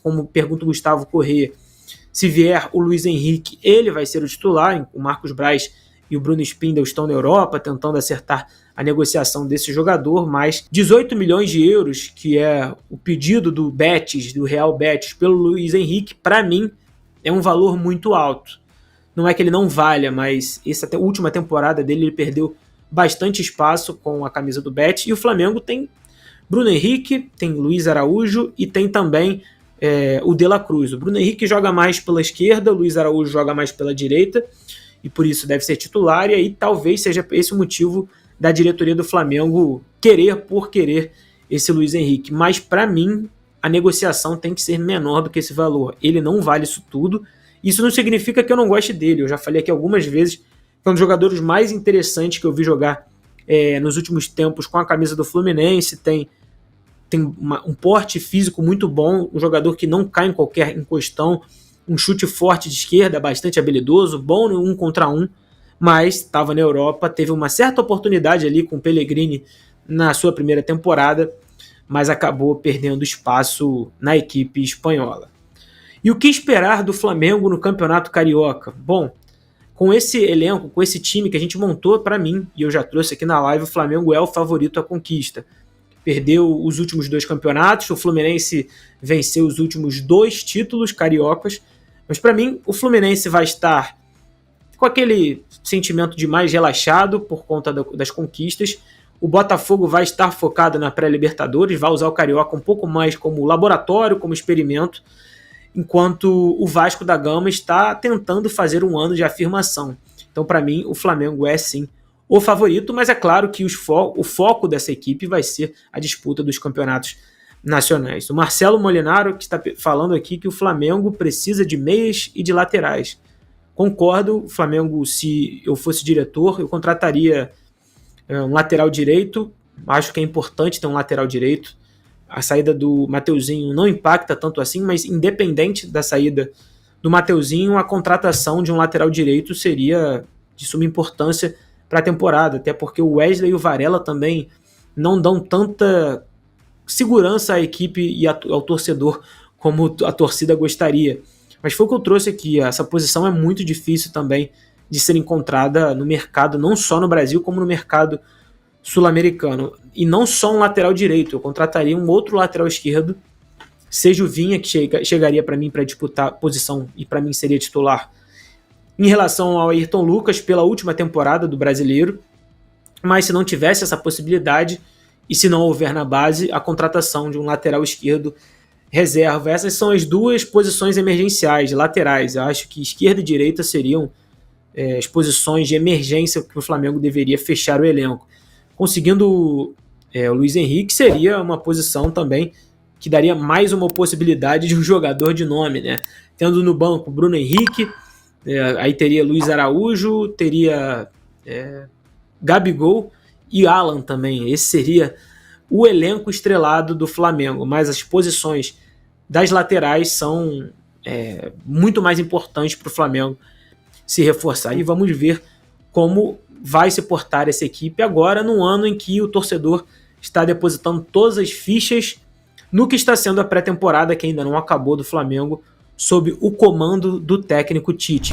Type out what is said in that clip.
como pergunta o Gustavo Corrêa, se vier o Luiz Henrique, ele vai ser o titular. O Marcos Braz e o Bruno Spindel estão na Europa tentando acertar a negociação desse jogador, mas 18 milhões de euros, que é o pedido do Betis, do Real Betis, pelo Luiz Henrique, para mim é um valor muito alto. Não é que ele não valha, mas essa última temporada dele ele perdeu bastante espaço com a camisa do Betis, e o Flamengo tem Bruno Henrique, tem Luiz Araújo e tem também o De La Cruz. O Bruno Henrique joga mais pela esquerda, o Luiz Araújo joga mais pela direita, e por isso deve ser titular, e aí talvez seja esse o motivo da diretoria do Flamengo querer esse Luiz Henrique. Mas para mim, a negociação tem que ser menor do que esse valor. Ele não vale isso tudo. Isso não significa que eu não goste dele. Eu já falei aqui algumas vezes que é um dos jogadores mais interessantes que eu vi jogar nos últimos tempos com a camisa do Fluminense. Tem um porte físico muito bom, um jogador que não cai em qualquer encostão, um chute forte de esquerda, bastante habilidoso, bom no 1 contra 1, mas estava na Europa, teve uma certa oportunidade ali com o Pellegrini na sua primeira temporada, mas acabou perdendo espaço na equipe espanhola. E o que esperar do Flamengo no Campeonato Carioca? Bom, com esse elenco, com esse time que a gente montou, para mim, e eu já trouxe aqui na live, o Flamengo é o favorito à conquista. Perdeu os últimos 2 campeonatos, o Fluminense venceu os últimos 2 títulos cariocas, mas para mim o Fluminense vai estar com aquele sentimento de mais relaxado por conta das conquistas. O Botafogo vai estar focado na pré-Libertadores, vai usar o Carioca um pouco mais como laboratório, como experimento, enquanto o Vasco da Gama está tentando fazer um ano de afirmação. Então, para mim, o Flamengo é sim o favorito, mas é claro que o foco dessa equipe vai ser a disputa dos campeonatos nacionais. O Marcelo Molinaro que está falando aqui que o Flamengo precisa de meias e de laterais. Concordo, o Flamengo, se eu fosse diretor, eu contrataria um lateral direito. Acho que é importante ter um lateral direito. A saída do Mateuzinho não impacta tanto assim, mas independente da saída do Mateuzinho, a contratação de um lateral direito seria de suma importância para a temporada, até porque o Wesley e o Varela também não dão tanta segurança à equipe e ao torcedor como a torcida gostaria. Mas foi o que eu trouxe aqui, essa posição é muito difícil também de ser encontrada no mercado, não só no Brasil, como no mercado sul-americano. E não só um lateral direito, eu contrataria um outro lateral esquerdo, seja o Vinha, que chegaria para mim para disputar posição e para mim seria titular, em relação ao Ayrton Lucas pela última temporada do Brasileiro, mas se não tivesse essa possibilidade e se não houver na base, a contratação de um lateral esquerdo reserva. Essas são as 2 posições emergenciais, laterais. Eu acho que esquerda e direita seriam as posições de emergência que o Flamengo deveria fechar o elenco. Conseguindo o Luiz Henrique seria uma posição também que daria mais uma possibilidade de um jogador de nome, né? Tendo no banco Bruno Henrique, aí teria Luiz Araújo, teria Gabigol e Alan também. Esse seria o elenco estrelado do Flamengo, mas as posições das laterais são muito mais importantes para o Flamengo se reforçar. E vamos ver como vai se portar essa equipe agora, num ano em que o torcedor está depositando todas as fichas no que está sendo a pré-temporada, que ainda não acabou, do Flamengo, sob o comando do técnico Tite.